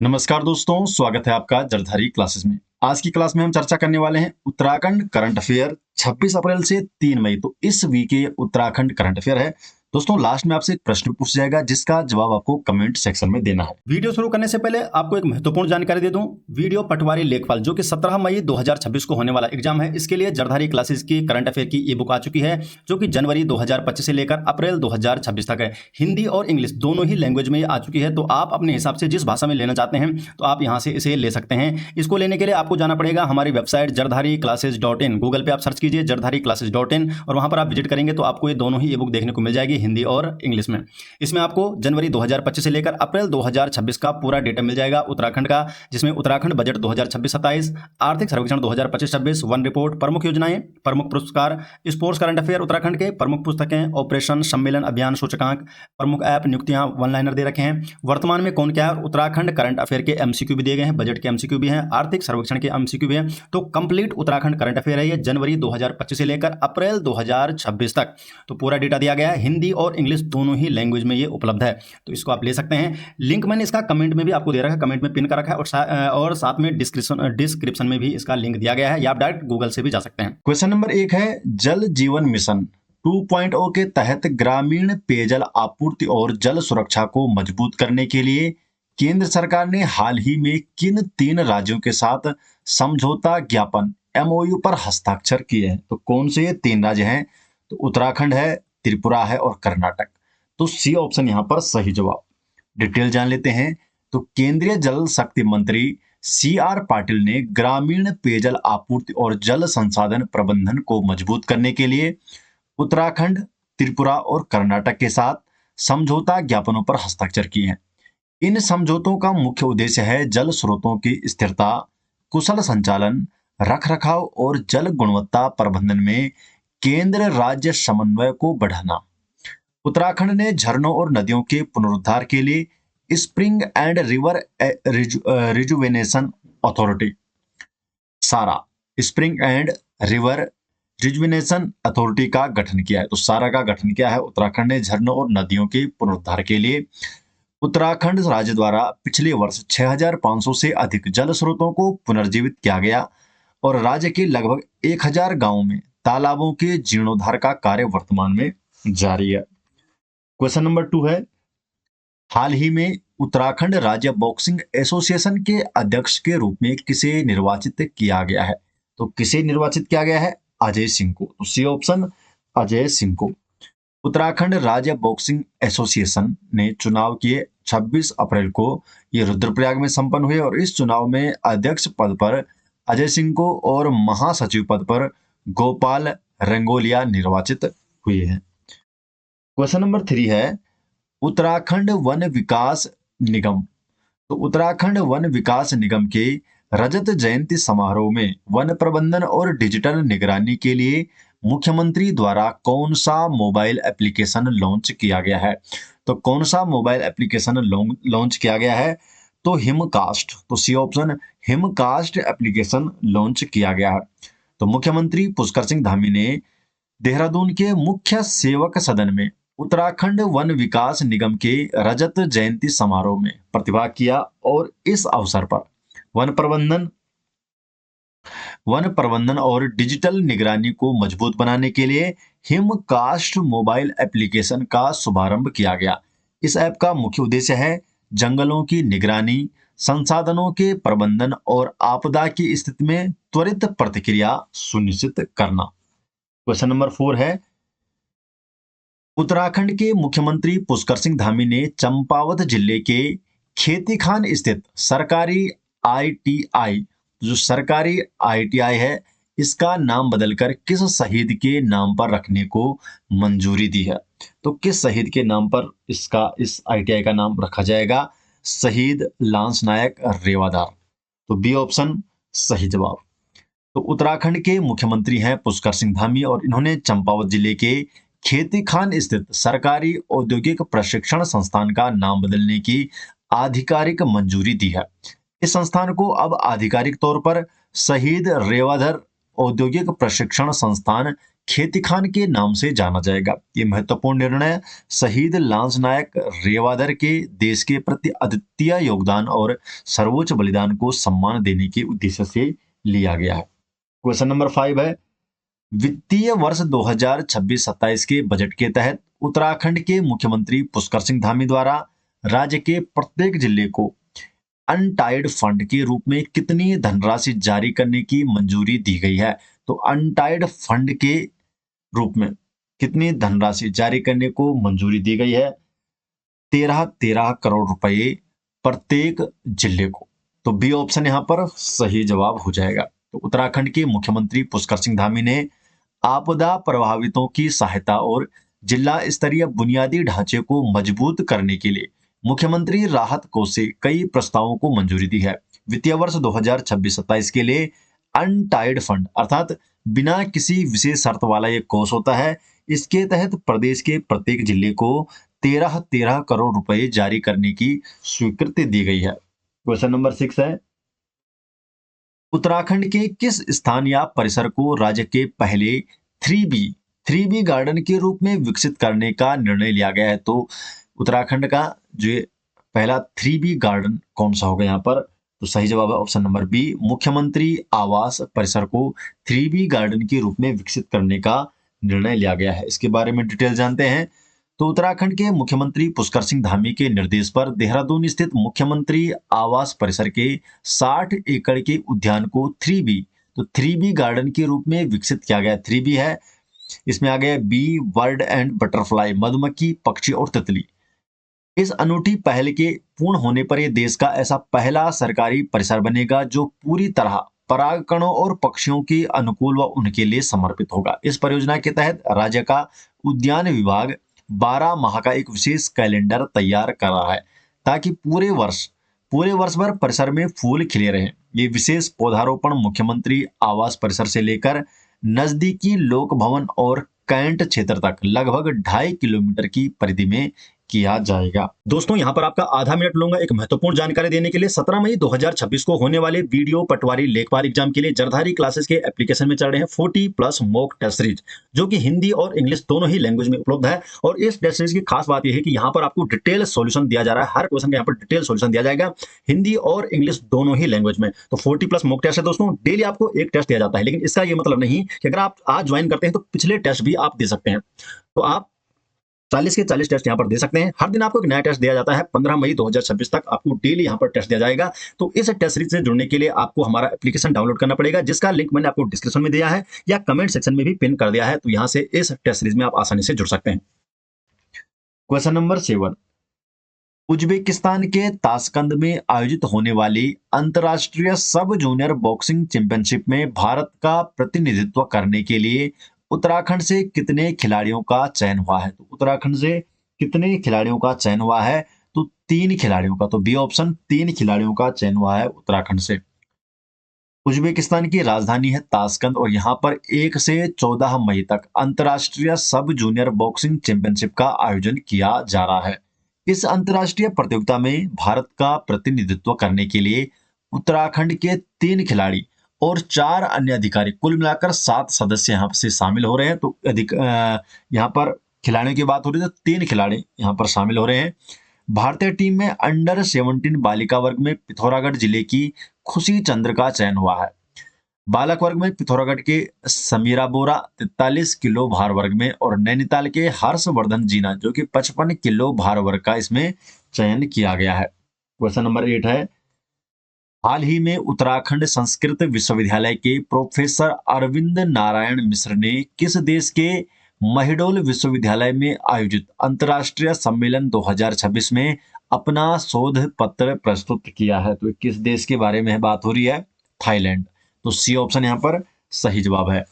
नमस्कार दोस्तों, स्वागत है आपका जरधारी क्लासेस में। आज की क्लास में हम चर्चा करने वाले हैं उत्तराखंड करंट अफेयर 26 अप्रैल से 3 मई। तो इस वीक के उत्तराखंड करंट अफेयर है। दोस्तों लास्ट में आपसे एक प्रश्न पूछा जाएगा जिसका जवाब आपको कमेंट सेक्शन में देना है। वीडियो शुरू करने से पहले आपको एक महत्वपूर्ण जानकारी दे दूं। वीडियो पटवारी लेखपाल जो कि 17 मई 2026 को होने वाला एग्जाम है, इसके लिए जरधारी क्लासेस की करंट अफेयर की ई बुक आ चुकी है जो कि जनवरी 2025 से लेकर अप्रैल 2026 तक है। हिंदी और इंग्लिश दोनों ही लैंग्वेज में आ चुकी है, तो आप अपने हिसाब से जिस भाषा में लेना चाहते हैं तो आप यहाँ से इसे ले सकते हैं। इसको लेने के लिए आपको जाना पड़ेगा हमारी वेबसाइट jardhari-classes.in। गूगल पे आप सर्च कीजिए jardhari-classes.in और वहाँ पर आप विजिट करेंगे तो आपको ये दोनों ही ई बुक देखने को मिल जाएगी, हिंदी और इंग्लिश में। इसमें आपको जनवरी 2025 से लेकर अप्रैल 2026 का पूरा डेटा मिल जाएगा उत्तराखंड का, जिसमें उत्तराखंड बजट 2026-27, आर्थिक सर्वेक्षण 2025-26, वन रिपोर्ट, प्रमुख योजनाएं, प्रमुख पुरस्कार, स्पोर्ट्स करंट अफेयर उत्तराखंड के, प्रमुख पुस्तकें, ऑपरेशन, सम्मेलन, अभियान, सूचकांक, प्रमुख ऐप, नियुक्तियां, वन लाइनर दे रखे हैं, वर्तमान में कौन क्या है, उत्तराखंड करंट अफेयर के एमसीक्यू भी दिए गए हैं, बजट के एमसीक्यू भी हैं, आर्थिक सर्वेक्षण के एमसीक्यू भी हैं। तो कंप्लीट उत्तराखंड करंट अफेयर है ये जनवरी 2025 से लेकर अप्रैल 2026 तक। तो पूरा डेटा दिया गया है, हिंदी और इंग्लिश दोनों ही लैंग्वेज में ये उपलब्ध है, तो इसको आप ले सकते हैं। लिंक मैंने इसका कमेंट में भी आपको दे रखा है, कमेंट में पिन कर रखा है और साथ में डिस्क्रिप्शन में भी इसका लिंक दिया गया है, या आप डायरेक्ट गूगल से भी जा सकते हैं। क्वेश्चन नंबर 1 है, जल जीवन मिशन 2.0 के तहत ग्रामीण पेयजल आपूर्ति और जल सुरक्षा को मजबूत करने के लिए केंद्र सरकार ने हाल ही में किन 3 राज्यों के साथ समझौता ज्ञापन MOU पर हस्ताक्षर किए हैं? तो कौन से ये 3 राज्य हैं? तो उत्तराखंड है, त्रिपुरा है और कर्नाटक। तो सी ऑप्शन यहाँ पर सही जवाब। डिटेल जान लेते हैं। तो केंद्रीय जल शक्ति मंत्री CR पाटिल ने ग्रामीण पेयजल आपूर्ति और जल संसाधन प्रबंधन को मजबूत करने के लिए उत्तराखंड, त्रिपुरा और कर्नाटक के साथ समझौता ज्ञापनों पर हस्ताक्षर किए हैं। इन समझौतों का मुख्य उद्देश्य है जल स्रोतों की स्थिरता, कुशल संचालन, रखरखाव और जल गुणवत्ता प्रबंधन में केंद्र राज्य समन्वय को बढ़ाना। उत्तराखंड ने झरनों और नदियों के पुनरुद्धार के लिए spring and river rejuvenation authority SARA spring and river rejuvenation authority का गठन किया है। तो सारा का गठन किया है उत्तराखंड ने झरनों और नदियों के पुनरुद्धार के लिए। उत्तराखंड राज्य द्वारा पिछले वर्ष 6500 से अधिक जल स्रोतों को पुनर्जीवित किया गया और राज्य के लगभग 1000 गांवों में तालाबों के जीर्णोद्धार का कार्य वर्तमान में जारी है। क्वेश्चन नंबर 2 है, हाल ही में उत्तराखंड राज्य बॉक्सिंग एसोसिएशन के अध्यक्ष के रूप में किसे निर्वाचित किया गया है? तो किसे निर्वाचित किया गया है? अजय सिंह को। तो सी ऑप्शन अजय सिंह को। उत्तराखंड राज्य बॉक्सिंग एसोसिएशन ने चुनाव किए 26 अप्रैल को ये रुद्रप्रयाग में संपन्न हुए और इस चुनाव में अध्यक्ष पद पर अजय सिंह को और महासचिव पद पर गोपाल रंगोलिया निर्वाचित हुए हैं। क्वेश्चन नंबर 3 है, उत्तराखंड वन विकास निगम। तो उत्तराखंड वन विकास निगम के रजत जयंती समारोह में वन प्रबंधन और डिजिटल निगरानी के लिए मुख्यमंत्री द्वारा कौन सा मोबाइल एप्लीकेशन लॉन्च किया गया है? तो कौन सा मोबाइल एप्लीकेशन लॉन्च किया गया है? तो हिमकास्ट। तो सी ऑप्शन हिमकास्ट एप्लीकेशन लॉन्च किया गया है। तो मुख्यमंत्री पुष्कर सिंह धामी ने देहरादून के मुख्य सेवक सदन में उत्तराखंड वन विकास निगम के रजत जयंती समारोह में प्रतिभाग किया और इस अवसर पर वन प्रबंधन और डिजिटल निगरानी को मजबूत बनाने के लिए हिमकास्ट मोबाइल एप्लीकेशन का शुभारंभ किया गया। इस ऐप का मुख्य उद्देश्य है जंगलों की निगरानी, संसाधनों के प्रबंधन और आपदा की स्थिति में त्वरित प्रतिक्रिया सुनिश्चित करना। क्वेश्चन नंबर 4 है, उत्तराखंड के मुख्यमंत्री पुष्कर सिंह धामी ने चंपावत जिले के खेतीखान स्थित सरकारी ITI है, इसका नाम बदलकर किस शहीद के नाम पर रखने को मंजूरी दी है? तो किस शहीद के नाम पर इस ITI का नाम रखा जाएगा? शहीद लांस नायक रेवादार। तो बी ऑप्शन सही जवाब। तो उत्तराखंड के मुख्यमंत्री हैं पुष्कर सिंह धामी और इन्होंने चंपावत जिले के खेतीखान स्थित सरकारी औद्योगिक प्रशिक्षण संस्थान का नाम बदलने की आधिकारिक मंजूरी दी है। इस संस्थान को अब आधिकारिक तौर पर शहीद रेवाधर औद्योगिक प्रशिक्षण संस्थान खेती खान के नाम से जाना जाएगा। ये महत्वपूर्ण निर्णय शहीद लांस नायक रेवादर के देश के प्रति अद्वितीय योगदान और सर्वोच्च बलिदान को सम्मान देने के उद्देश्य से लिया गया है। क्वेश्चन नंबर 5 है, वित्तीय वर्ष 2026-27 के बजट के तहत उत्तराखंड के मुख्यमंत्री पुष्कर सिंह धामी द्वारा राज्य के प्रत्येक जिले को अनटाइड फंड के रूप में कितनी धनराशि जारी करने की मंजूरी दी गई है? तो अनटाइड फंड के रूप में कितनी धनराशि जारी करने को मंजूरी दी गई है? 13 करोड़ रुपए प्रत्येक जिले को। तो बी ऑप्शन यहां पर सही जवाब हो जाएगा। तो उत्तराखंड के मुख्यमंत्री पुष्कर सिंह धामी ने आपदा प्रभावितों की सहायता और जिला स्तरीय बुनियादी ढांचे को मजबूत करने के लिए मुख्यमंत्री राहत कोष से कई प्रस्तावों को मंजूरी दी है। वित्तीय वर्ष 2026-27 के लिए अनटाइड फंड अर्थात बिना किसी विशेष शर्त वाला ये कोष होता है। इसके तहत प्रदेश के प्रत्येक जिले को 13 करोड़ रुपए जारी करने की स्वीकृति दी गई है। क्वेश्चन नंबर 6 है, उत्तराखंड के किस स्थान या परिसर को राज्य के पहले 3B गार्डन के रूप में विकसित करने का निर्णय लिया गया है? तो उत्तराखंड का जो ये पहला 3B गार्डन कौन सा होगा यहाँ पर? तो सही जवाब है ऑप्शन नंबर बी, मुख्यमंत्री आवास परिसर को 3B गार्डन के रूप में विकसित करने का निर्णय लिया गया है। इसके बारे में डिटेल जानते हैं। तो उत्तराखंड के मुख्यमंत्री पुष्कर सिंह धामी के निर्देश पर देहरादून स्थित मुख्यमंत्री आवास परिसर के 60 एकड़ के उद्यान को 3B गार्डन के रूप में विकसित किया गया। 3B है, इसमें आ गया बी बर्ड एंड बटरफ्लाई, मधुमक्खी, पक्षी और तितली। इस अनूठी पहल के पूर्ण होने पर यह देश का ऐसा पहला सरकारी परिसर बनेगा जो पूरी तरह परागकणों और पक्षियों के अनुकूल व उनके लिए समर्पित होगा। इस परियोजना के तहत राज्य का उद्यान विभाग 12 माह का एक विशेष कैलेंडर तैयार कर रहा है ताकि पूरे वर्ष भर परिसर में फूल खिले रहें। ये विशेष पौधारोपण मुख्यमंत्री आवास परिसर से लेकर नजदीकी लोक भवन और कैंट क्षेत्र तक लगभग 2.5 किलोमीटर की परिधि में किया जाएगा। दोस्तों यहाँ पर आपका आधा मिनट लूंगा एक महत्वपूर्ण जानकारी देने के लिए। 17 मई 2026 को होने वाले वीडियो पटवारी लेखपाल एग्जाम के लिए जरधारी क्लासेस के एप्लीकेशन में चल रहे हैं 40+ मॉक टेस्ट सीरीज, जो कि हिंदी और इंग्लिश दोनों ही लैंग्वेज में उपलब्ध है। और इस टेस्ट सीरीज की खास बात यह है कि यहाँ पर आपको डिटेल सॉल्यूशन दिया जा रहा है। हर क्वेश्चन का यहाँ पर डिटेल सॉल्यूशन दिया जाएगा, हिंदी और इंग्लिश दोनों ही लैंग्वेज में। तो 40+ मॉक टेस्ट है दोस्तों, डेली आपको एक टेस्ट दिया जाता है, लेकिन इसका ये मतलब नहीं कि अगर आप आज ज्वाइन करते हैं तो पिछले टेस्ट भी आप दे सकते हैं। तो आप 40 के 40 टेस्ट यहाँ पर दे सकते हैं। हर दिन आपको एक नया टेस्ट दिया जाता है। 15 मई 2026 तक आपको डेली यहाँ पर टेस्ट दिया जाएगा। तो इस टेस्ट सीरीज से जुड़ने के लिए आपको हमारा एप्लीकेशन डाउनलोड करना पड़ेगा, जिसका लिंक मैंने आपको डिस्क्रिप्शन में दिया है या कमेंट सेक्शन में भी पिन कर दिया है। तो यहाँ से इस टेस्ट सीरीज में आप आसानी से जुड़ सकते हैं। क्वेश्चन नंबर 7, उज्बेकिस्तान के ताशकंद में आयोजित होने वाली अंतर्राष्ट्रीय सब जूनियर बॉक्सिंग चैंपियनशिप में भारत का प्रतिनिधित्व करने के लिए उत्तराखंड से कितने खिलाड़ियों का चयन हुआ है? तो उत्तराखंड से कितने खिलाड़ियों का चयन हुआ है? तो 3 खिलाड़ियों का। तो बी ऑप्शन, 3 खिलाड़ियों का चयन हुआ है उत्तराखंड से। उज्बेकिस्तान की राजधानी है ताशकंद और यहाँ पर 1 से 14 मई तक अंतर्राष्ट्रीय सब जूनियर बॉक्सिंग चैंपियनशिप का आयोजन किया जा रहा है। इस अंतर्राष्ट्रीय प्रतियोगिता में भारत का प्रतिनिधित्व करने के लिए उत्तराखंड के 3 खिलाड़ी और 4 अन्य अधिकारी, कुल मिलाकर 7 सदस्य यहाँ से शामिल हो रहे हैं। तो यहाँ पर खिलाड़ियों की बात हो रही है तो 3 खिलाड़ी यहाँ पर शामिल हो रहे हैं। भारतीय टीम में अंडर 17 बालिका वर्ग में पिथौरागढ़ जिले की खुशी चंद्र का चयन हुआ है। बालक वर्ग में पिथौरागढ़ के समीरा बोरा 43 किलो भार वर्ग में और नैनीताल के हर्षवर्धन जीना जो कि 55 किलो भार वर्ग का इसमें चयन किया गया है। क्वेश्चन नंबर 8 है, हाल ही में उत्तराखंड संस्कृत विश्वविद्यालय के प्रोफेसर अरविंद नारायण मिश्र ने किस देश के महिडोल विश्वविद्यालय में आयोजित अंतर्राष्ट्रीय सम्मेलन 2026 में अपना शोध पत्र प्रस्तुत किया है? तो किस देश के बारे में बात हो रही है? थाईलैंड। तो सी ऑप्शन यहाँ पर सही जवाब है।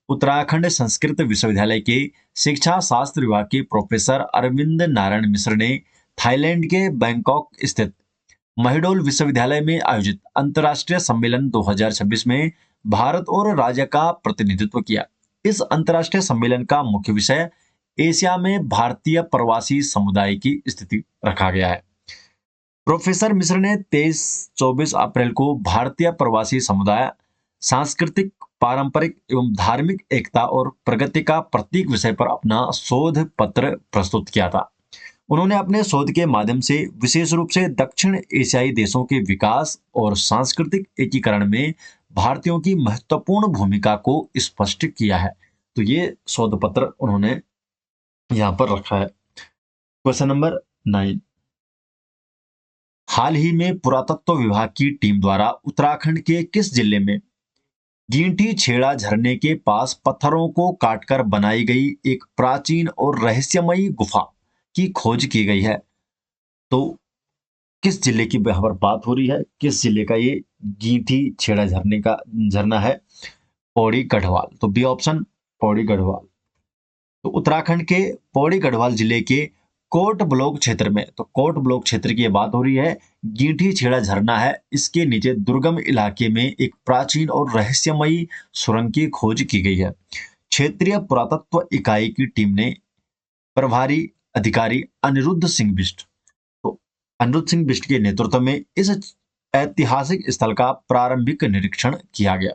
उत्तराखंड संस्कृत विश्वविद्यालय के शिक्षा शास्त्र विभाग के प्रोफेसर अरविंद नारायण मिश्र ने थाईलैंड के बैंकॉक स्थित महिडोल विश्वविद्यालय में आयोजित अंतर्राष्ट्रीय सम्मेलन 2026 में भारत और राज्य का प्रतिनिधित्व किया। इस अंतर्राष्ट्रीय सम्मेलन का मुख्य विषय एशिया में भारतीय प्रवासी समुदाय की स्थिति रखा गया है। प्रोफेसर मिश्र ने 23-24 अप्रैल को भारतीय प्रवासी समुदाय, सांस्कृतिक पारंपरिक एवं धार्मिक एकता और प्रगति का प्रतीक विषय पर अपना शोध पत्र प्रस्तुत किया था। उन्होंने अपने शोध के माध्यम से विशेष रूप से दक्षिण एशियाई देशों के विकास और सांस्कृतिक एकीकरण में भारतीयों की महत्वपूर्ण भूमिका को स्पष्ट किया है। तो ये शोध पत्र उन्होंने यहाँ पर रखा है। क्वेश्चन नंबर 9, हाल ही में पुरातत्व विभाग की टीम द्वारा उत्तराखंड के किस जिले में गींठी छेड़ा झरने के पास पत्थरों को काटकर बनाई गई एक प्राचीन और रहस्यमयी गुफा की खोज की गई है? तो किस जिले की यहाँ पर बात हो रही है, किस जिले का ये गींठी छेड़ा झरने का झरना है? पौड़ी गढ़वाल। तो बी ऑप्शन पौड़ी गढ़वाल। तो उत्तराखंड के पौड़ी गढ़वाल जिले के कोट ब्लॉक क्षेत्र में, तो कोट ब्लॉक क्षेत्र की बात हो रही है, गींठी छेड़ा झरना है। इसके नीचे दुर्गम इलाके में एक प्राचीन और रहस्यमयी सुरंग की खोज की गई है। क्षेत्रीय पुरातत्व इकाई की टीम ने प्रभारी अधिकारी अनिरुद्ध सिंह बिष्ट, तो अनिरुद्ध सिंह बिष्ट के नेतृत्व में इस ऐतिहासिक स्थल का प्रारंभिक निरीक्षण किया गया।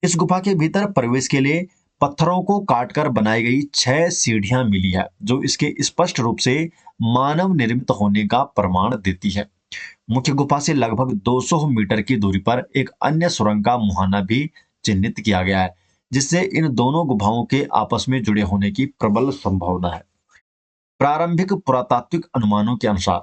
इस गुफा के भीतर प्रवेश के लिए पत्थरों को काटकर बनाई गई 6 सीढ़ियां मिली है, जो इसके स्पष्ट रूप से मानव निर्मित होने का प्रमाण देती है। मुख्य गुफा से लगभग 200 मीटर की दूरी पर एक अन्य सुरंग का मुहाना भी चिन्हित किया गया है, जिससे इन दोनों गुफाओं के आपस में जुड़े होने की प्रबल संभावना है। प्रारंभिक पुरातात्विक अनुमानों के अनुसार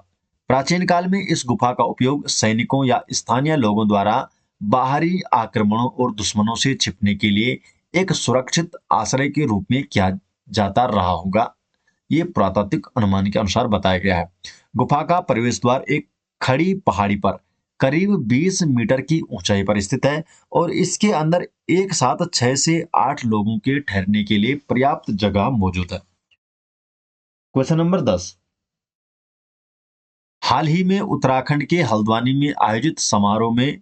प्राचीन काल में इस गुफा का उपयोग सैनिकों या स्थानीय लोगों द्वारा बाहरी आक्रमणों और दुश्मनों से छिपने के लिए एक सुरक्षित आश्रय के रूप में किया जाता रहा होगा। ये पुरातात्विक अनुमान के अनुसार बताया गया है। गुफा का प्रवेश द्वार एक खड़ी पहाड़ी पर करीब 20 मीटर की ऊंचाई पर स्थित है और इसके अंदर एक साथ 6 से 8 लोगों के ठहरने के लिए पर्याप्त जगह मौजूद है। क्वेश्चन नंबर 10, हाल ही में उत्तराखंड के हल्द्वानी में आयोजित समारोह में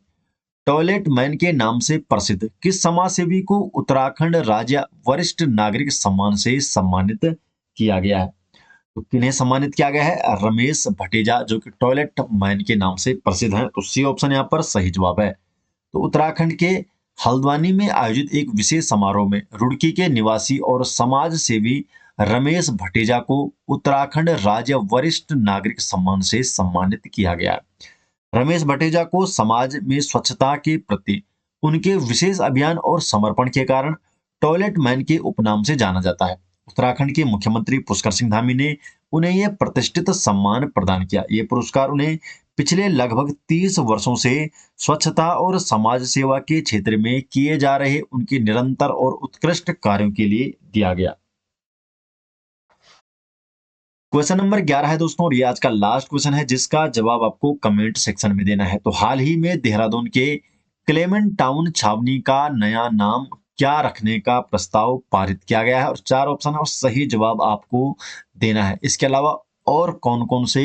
टॉयलेट मैन के नाम से प्रसिद्ध किस समाजसेवी को उत्तराखंड राज्य वरिष्ठ नागरिक सम्मान से सम्मानित किया गया है? तो किन्हें सम्मानित किया गया है? रमेश भटेजा, जो कि टॉयलेट मैन के नाम से प्रसिद्ध हैं। तो सी ऑप्शन यहाँ पर सही जवाब है। तो उत्तराखंड के हल्द्वानी में आयोजित एक विशेष समारोह में रुड़की के निवासी और समाज सेवी रमेश भटेजा को उत्तराखंड राज्य वरिष्ठ नागरिक सम्मान से सम्मानित किया गया है। रमेश भटेजा को समाज में स्वच्छता के प्रति उनके विशेष अभियान और समर्पण के कारण टॉयलेट मैन के उपनाम से जाना जाता है। उत्तराखंड के मुख्यमंत्री पुष्कर सिंह धामी ने उन्हें यह प्रतिष्ठित सम्मान प्रदान किया। ये पुरस्कार उन्हें पिछले लगभग 30 वर्षों से स्वच्छता और समाज सेवा के क्षेत्र में किए जा रहे उनके निरंतर और उत्कृष्ट कार्यों के लिए दिया गया। क्वेश्चन नंबर 11 है दोस्तों, और ये आज का लास्ट क्वेश्चन है जिसका जवाब आपको कमेंट सेक्शन में देना है। तो हाल ही में देहरादून के क्लेमेंट टाउन छावनी का नया नाम क्या रखने का प्रस्ताव पारित किया गया है? और 4 ऑप्शन है और सही जवाब आपको देना है। इसके अलावा और कौन कौन से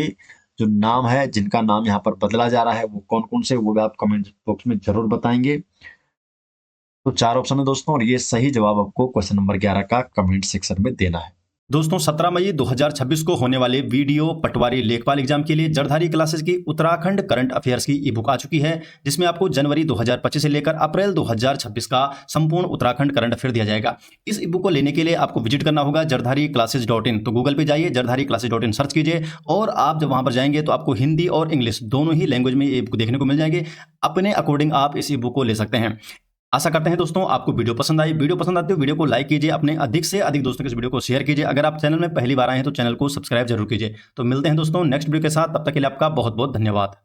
जो नाम है जिनका नाम यहाँ पर बदला जा रहा है वो कौन कौन से, वो भी आप कमेंट बॉक्स में जरूर बताएंगे। तो 4 ऑप्शन है दोस्तों, और ये सही जवाब आपको क्वेश्चन नंबर 11 का कमेंट सेक्शन में देना है। दोस्तों 17 मई 2026 को होने वाले वीडियो पटवारी लेखपाल एग्जाम के लिए जरधारी क्लासेस की उत्तराखंड करंट अफेयर्स की ई बुक आ चुकी है, जिसमें आपको जनवरी 2025 से लेकर अप्रैल 2026 का संपूर्ण उत्तराखंड करंट अफेयर दिया जाएगा। इस ई बुक को लेने के लिए आपको विजिट करना होगा जरधारीclasses.in। तो गूगल पे जाइए, जरधारीclasses.in सर्च कीजिए और आप जब वहां पर जाएंगे तो आपको हिंदी और इंग्लिश दोनों ही लैंग्वेज में ये बुक देखने को मिल जाएंगे। अपने अकॉर्डिंग आप इस ई बुक को ले सकते हैं। आशा करते हैं दोस्तों आपको वीडियो पसंद आई। वीडियो पसंद आती हो वीडियो को लाइक कीजिए, अपने अधिक से अधिक दोस्तों के इस वीडियो को शेयर कीजिए। अगर आप चैनल में पहली बार आए हैं तो चैनल को सब्सक्राइब जरूर कीजिए। तो मिलते हैं दोस्तों नेक्स्ट वीडियो के साथ, तब तक के लिए आपका बहुत बहुत धन्यवाद।